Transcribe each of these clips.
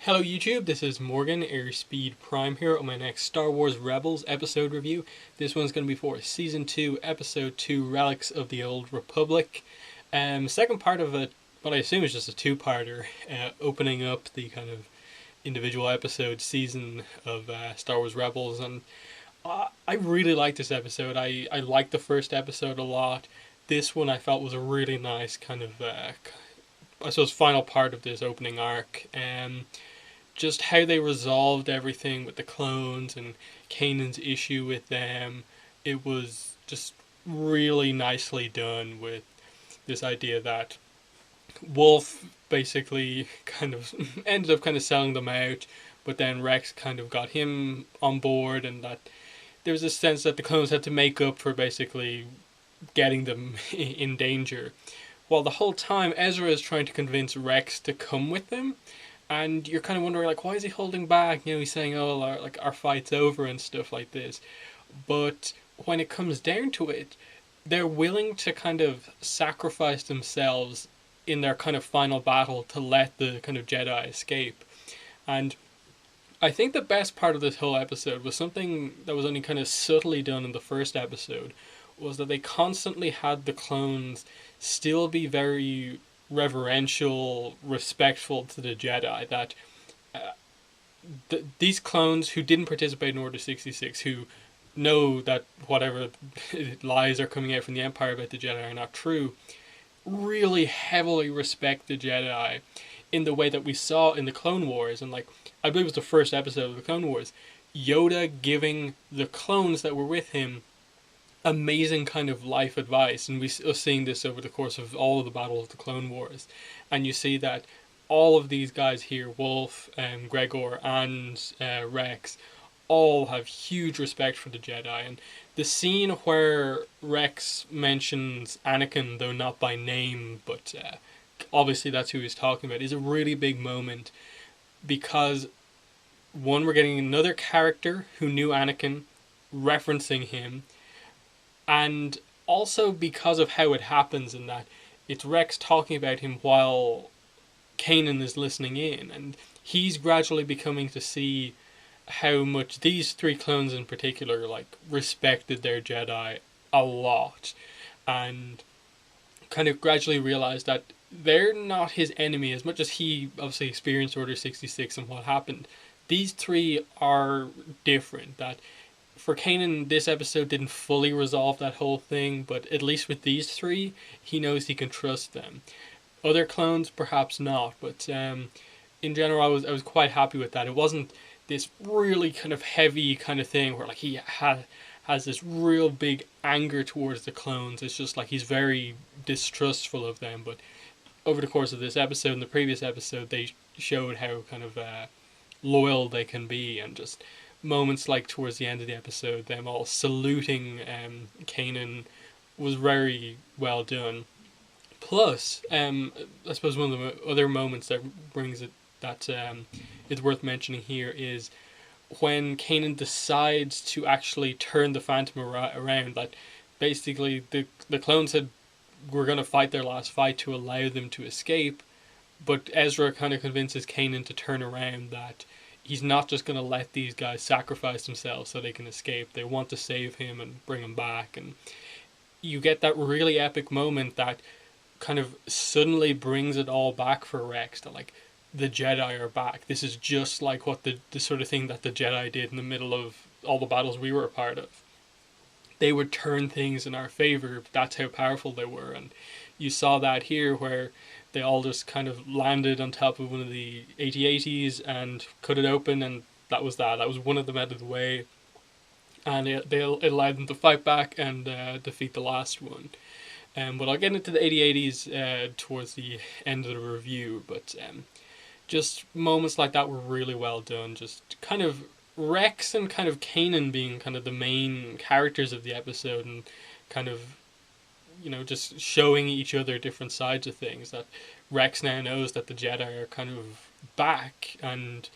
Hello YouTube, this is Morgan, Airspeed Prime here on my next Star Wars Rebels episode review. This one's going to be for Season 2, Episode 2, Relics of the Old Republic. Second part of what I assume is just a two-parter, opening up the kind of individual episode season of Star Wars Rebels. And I really like this episode. I liked the first episode a lot. This one I felt was a really nice kind of, I suppose, final part of this opening arc. Just how they resolved everything with the clones and Kanan's issue with them. It was just really nicely done with this idea that Wolf basically kind of ended up kind of selling them out, but then Rex kind of got him on board, and that there's a sense that the clones had to make up for basically getting them in danger. While the whole time Ezra is trying to convince Rex to come with them, and you're kind of wondering, like, why is he holding back? You know, he's saying, "Oh, our fight's over" and stuff like this. But when it comes down to it, they're willing to kind of sacrifice themselves in their kind of final battle to let the kind of Jedi escape. And I think the best part of this whole episode was something that was only kind of subtly done in the first episode, was that they constantly had the clones still be very reverential, respectful to the Jedi. That these clones who didn't participate in Order 66, who know that whatever lies are coming out from the Empire about the Jedi are not true, really heavily respect the Jedi in the way that we saw in the Clone Wars. And, like, I believe it was the first episode of the Clone Wars, Yoda giving the clones that were with him amazing kind of life advice, and we are seeing this over the course of all of the battles of the Clone Wars. And you see that all of these guys here, Wolf, Gregor, and Rex, all have huge respect for the Jedi. And the scene where Rex mentions Anakin, though not by name, but obviously that's who he's talking about, is a really big moment, because one, we're getting another character who knew Anakin referencing him, and also because of how it happens, in that it's Rex talking about him while Kanan is listening in, and he's gradually becoming to see how much these three clones in particular, like, respected their Jedi a lot, and kind of gradually realized that they're not his enemy as much as he obviously experienced Order 66 and what happened. These three are different. That for Kanan, this episode didn't fully resolve that whole thing, but at least with these three, he knows he can trust them. Other clones, perhaps not, but in general, I was quite happy with that. It wasn't this really kind of heavy kind of thing where, like, he has this real big anger towards the clones. It's just like he's very distrustful of them. But over the course of this episode and the previous episode, they showed how kind of loyal they can be, and just moments like towards the end of the episode, them all saluting Kanan, was very well done. Plus, I suppose one of the other moments that brings it, that is worth mentioning here, is when Kanan decides to actually turn the Phantom around. That basically the clones said we're going to fight their last fight to allow them to escape, but Ezra kind of convinces Kanan to turn around, that he's not just going to let these guys sacrifice themselves so they can escape. They want to save him and bring him back. And you get that really epic moment that kind of suddenly brings it all back for Rex. That, like, the Jedi are back. This is just like what the sort of thing that the Jedi did in the middle of all the battles we were a part of. They would turn things in our favor. That's how powerful they were. And you saw that here, where they all just kind of landed on top of one of the AT-ATs and cut it open, and that was that. That was one of them out of the way, and it allowed them to fight back and defeat the last one. But I'll get into the AT-ATs towards the end of the review. But just moments like that were really well done. Just kind of Rex and kind of Kanan being kind of the main characters of the episode, and kind of, you know, just showing each other different sides of things. That Rex now knows that the Jedi are kind of back, and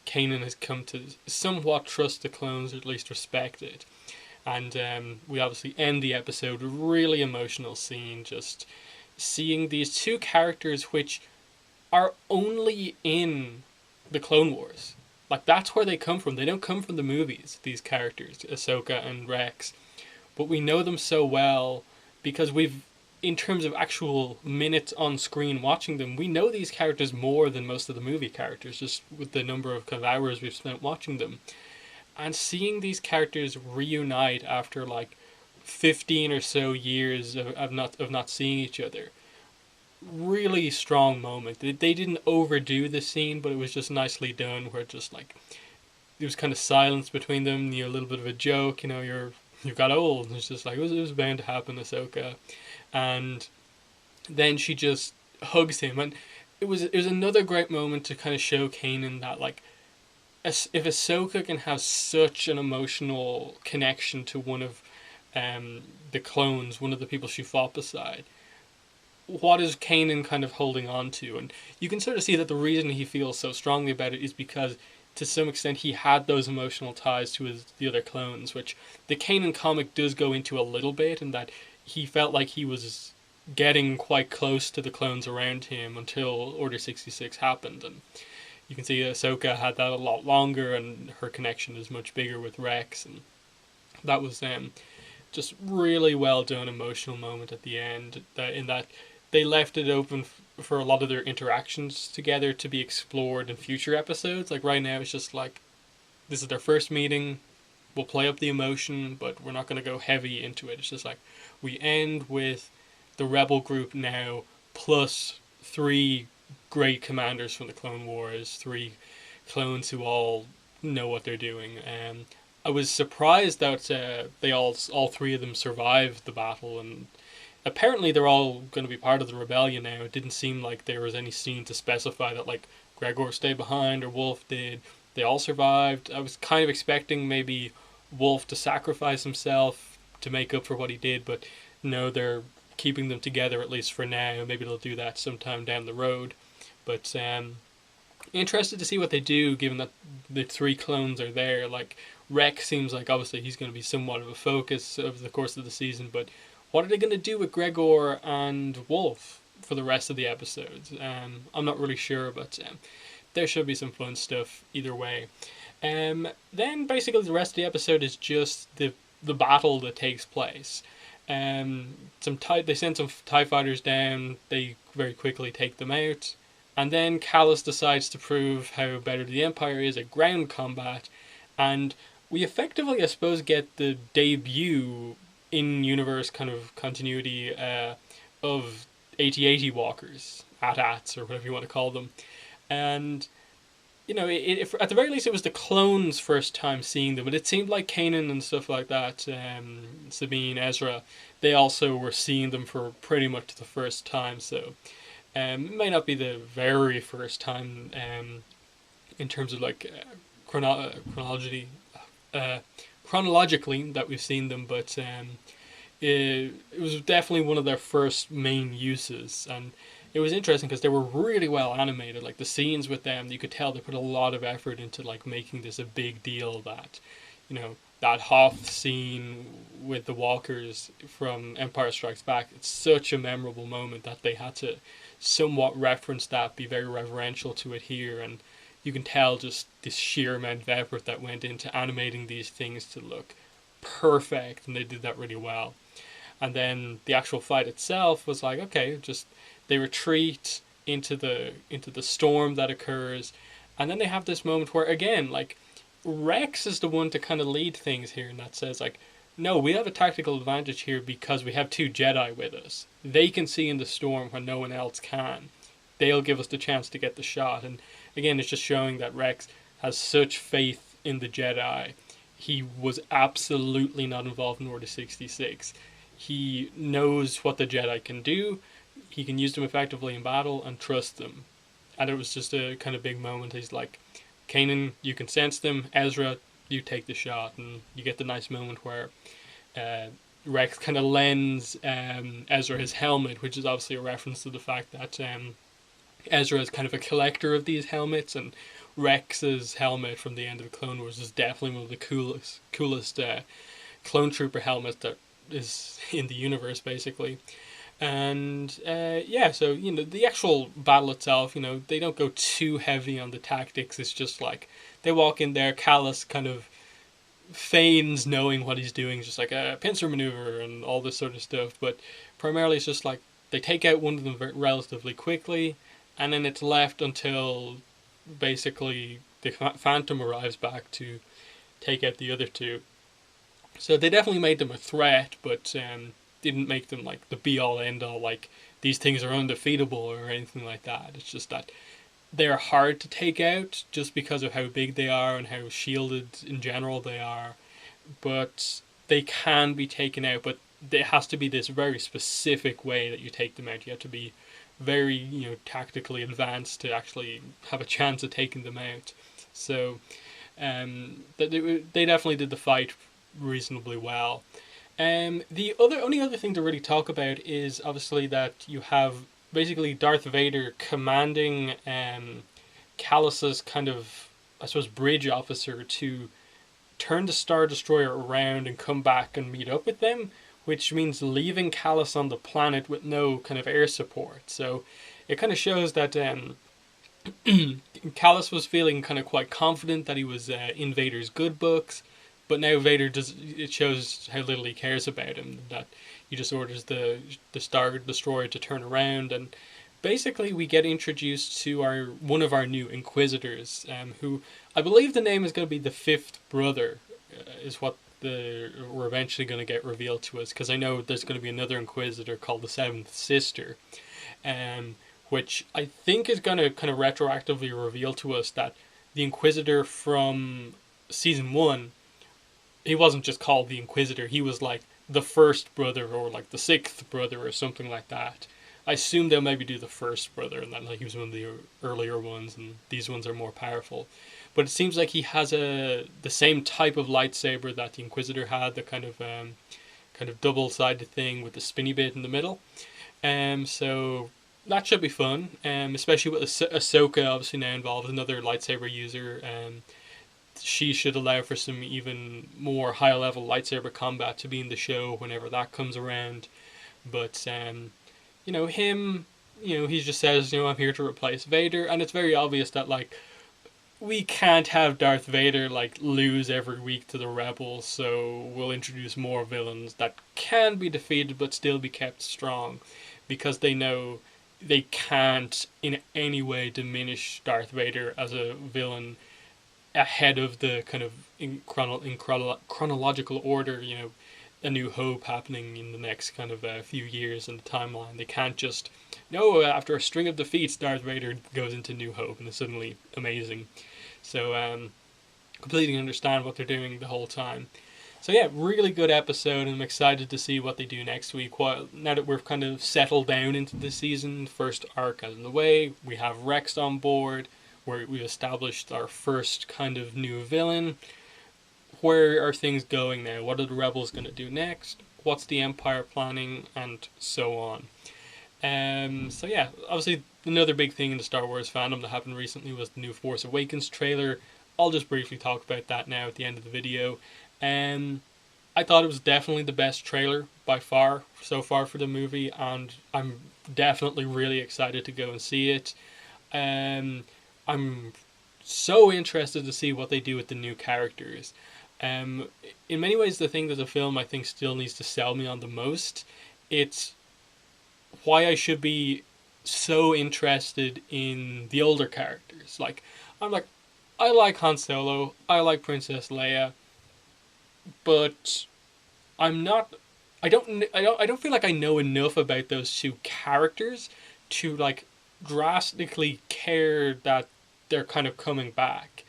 Kanan has come to somewhat trust the clones, or at least respect it. And we obviously end the episode with a really emotional scene, just seeing these two characters which are only in the Clone Wars. Like, that's where they come from. They don't come from the movies, these characters, Ahsoka and Rex. But we know them so well because we've, in terms of actual minutes on screen watching them, we know these characters more than most of the movie characters, just with the number of kind of hours we've spent watching them. And seeing these characters reunite after like 15 or so years of not seeing each other, really strong moment. They didn't overdo the scene, but it was just nicely done. Where just like there was kind of silence between them, a little bit of a joke. You've got old. And it's just like it was bound to happen, Ahsoka, and then she just hugs him, and it was another great moment to kind of show Kanan that like if Ahsoka can have such an emotional connection to one of the clones, one of the people she fought beside, what is Kanan kind of holding on to? And you can sort of see that the reason he feels so strongly about it is because to some extent he had those emotional ties to the other clones, which the Kanan comic does go into a little bit, and that he felt like he was getting quite close to the clones around him until Order 66 happened. And you can see Ahsoka had that a lot longer, and her connection is much bigger with Rex, and that was just really well done emotional moment at the end, in that they left it open for a lot of their interactions together to be explored in future episodes. Like right now, it's just like this is their first meeting. We'll play up the emotion, but we're not going to go heavy into it. It's just like we end with the rebel group now, plus 3 great commanders from the Clone Wars, 3 clones who all know what they're doing. I was surprised that they all 3 of them survived the battle, and apparently they're all going to be part of the rebellion now. It didn't seem like there was any scene to specify that like Gregor stayed behind or Wolf did. They all survived. I was kind of expecting maybe Wolf to sacrifice himself to make up for what he did, but no, they're keeping them together at least for now. Maybe they'll do that sometime down the road. But interested to see what they do, given that the 3 clones are there. Like Rex seems like obviously he's going to be somewhat of a focus over the course of the season, but what are they going to do with Gregor and Wolf for the rest of the episodes? I'm not really sure, but there should be some fun stuff either way. Then basically the rest of the episode is just the battle that takes place. They send some TIE fighters down, they very quickly take them out, and then Callus decides to prove how better the Empire is at ground combat, and we effectively, I suppose, get the debut in-universe kind of continuity of AT-AT walkers, AT-ATs, or whatever you want to call them. And, at the very least it was the clones' first time seeing them, but it seemed like Kanan and stuff like that, Sabine, Ezra, they also were seeing them for pretty much the first time, so it may not be the very first time in terms of like chronologically that we've seen them, but it was definitely one of their first main uses, and it was interesting because they were really well animated. Like the scenes with them, you could tell they put a lot of effort into like making this a big deal. That, that Hoth scene with the walkers from Empire Strikes Back, it's such a memorable moment that they had to somewhat reference that, be very reverential to it here, and you can tell just this sheer amount of effort that went into animating these things to look perfect, and they did that really well. And then the actual fight itself was like, okay, just they retreat into the storm that occurs, and then they have this moment where again, like Rex is the one to kind of lead things here, and that says like, no, we have a tactical advantage here because we have 2 Jedi with us. They can see in the storm when no one else can. They'll give us the chance to get the shot. And again, it's just showing that Rex has such faith in the Jedi. He was absolutely not involved in Order 66. He knows what the Jedi can do. He can use them effectively in battle and trust them. And it was just a kind of big moment. He's like, Kanan, you can sense them. Ezra, you take the shot. And you get the nice moment where Rex kind of lends Ezra his helmet, which is obviously a reference to the fact that Ezra is kind of a collector of these helmets, and Rex's helmet from the end of the Clone Wars is definitely one of the coolest clone trooper helmets that is in the universe, basically. And yeah, so the actual battle itself, they don't go too heavy on the tactics. It's just like they walk in there, Callus kind of feigns knowing what he's doing, just like a pincer maneuver and all this sort of stuff. But primarily, it's just like they take out one of them relatively quickly, and then it's left until basically the Phantom arrives back to take out the other two. So they definitely made them a threat, but didn't make them like the be all end all, like these things are undefeatable or anything like that. It's just that they're hard to take out just because of how big they are and how shielded in general they are. But they can be taken out, but it has to be this very specific way that you take them out. You have to be very, tactically advanced to actually have a chance of taking them out. So they definitely did the fight reasonably well. The only other thing to really talk about is obviously that you have basically Darth Vader commanding Callus's kind of, I suppose, bridge officer to turn the Star Destroyer around and come back and meet up with them, which means leaving Callus on the planet with no kind of air support. So it kind of shows that Callus was feeling kind of quite confident that he was in Vader's good books, but now Vader it shows how little he cares about him, that he just orders the Star Destroyer to turn around, and basically we get introduced to one of our new Inquisitors, who I believe the name is going to be the Fifth Brother, is what we're eventually going to get revealed to us, because I know there's going to be another Inquisitor called the Seventh Sister, which I think is going to kind of retroactively reveal to us that the Inquisitor from Season 1, he wasn't just called the Inquisitor, he was like the first brother or like the sixth brother or something like that. I assume they'll maybe do the first brother and that like he was one of the earlier ones and these ones are more powerful. But it seems like he has the same type of lightsaber that the Inquisitor had, the kind of double-sided thing with the spinny bit in the middle. So that should be fun, especially with Ahsoka obviously now involved, another lightsaber user. She should allow for some even more high-level lightsaber combat to be in the show whenever that comes around. But him, he just says, I'm here to replace Vader, and it's very obvious that like we can't have Darth Vader like lose every week to the rebels, so we'll introduce more villains that can be defeated but still be kept strong, because they know they can't in any way diminish Darth Vader as a villain ahead of the kind of in chronological order, A New Hope happening in the next kind of few years in the timeline. They can't just, no, after a string of defeats, Darth Vader goes into New Hope and is suddenly amazing. So, completely understand what they're doing the whole time. So yeah, really good episode, and I'm excited to see what they do next week. Now that we're kind of settled down into the season, first arc out of the way, we have Rex on board, where we've established our first kind of new villain. Where are things going now? What are the rebels going to do next? What's the Empire planning? And so on. So yeah, obviously another big thing in the Star Wars fandom that happened recently was the new Force Awakens trailer. I'll just briefly talk about that now at the end of the video. I thought it was definitely the best trailer by far so far for the movie, and I'm definitely really excited to go and see it. I'm so interested to see what they do with the new characters. In many ways, the thing that the film I think still needs to sell me on the most, it's why I should be so interested in the older characters. I like Han Solo, I like Princess Leia, but I'm not. I don't feel like I know enough about those two characters to like drastically care that they're kind of coming back.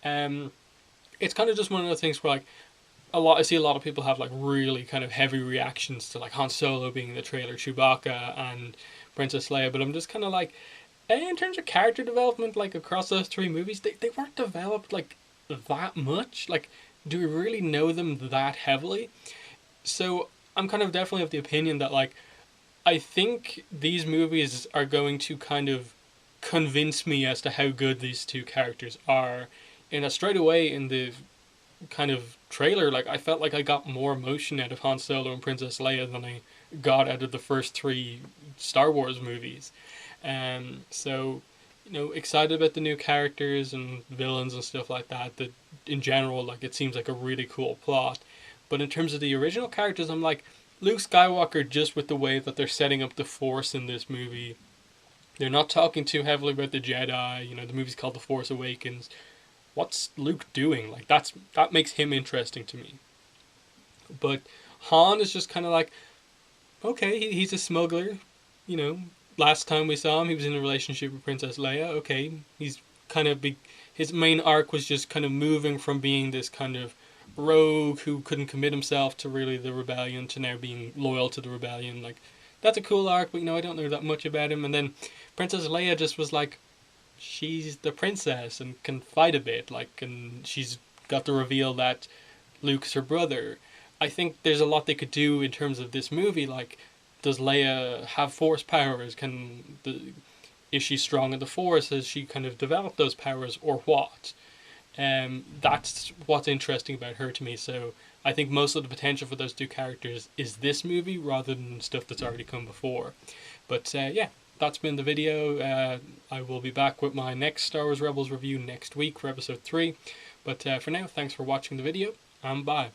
It's kind of just one of those things where like I see a lot of people have like really kind of heavy reactions to like Han Solo being in the trailer, Chewbacca and Princess Leia, but I'm just kind of like, in terms of character development, like across those three movies, they weren't developed like that much. Like, do we really know them that heavily? So I'm kind of definitely of the opinion that like I think these movies are going to kind of convince me as to how good these two characters are. And straight away in the kind of trailer, like I felt like I got more emotion out of Han Solo and Princess Leia than I got out of the first three Star Wars movies. So, excited about the new characters and villains and stuff like that. That in general, like, it seems like a really cool plot. But in terms of the original characters, I'm like, Luke Skywalker, just with the way that they're setting up the Force in this movie, they're not talking too heavily about the Jedi. The movie's called The Force Awakens. What's Luke doing? Like, that makes him interesting to me. But Han is just kind of like, okay, he's a smuggler. You know, last time we saw him, he was in a relationship with Princess Leia. Okay, he's kind of big. His main arc was just kind of moving from being this kind of rogue who couldn't commit himself to really the rebellion to now being loyal to the rebellion. Like, that's a cool arc, but I don't know that much about him. And then Princess Leia just was like, she's the princess and can fight a bit, like, and she's got the reveal that Luke's her brother. I think there's a lot they could do in terms of this movie, like, does Leia have Force powers? Is she strong in the Force? Has she kind of developed those powers, or what? That's what's interesting about her to me. So I think most of the potential for those two characters is this movie rather than stuff that's already come before. But yeah, that's been the video. I will be back with my next Star Wars Rebels review next week for episode 3. But for now, thanks for watching the video, and bye.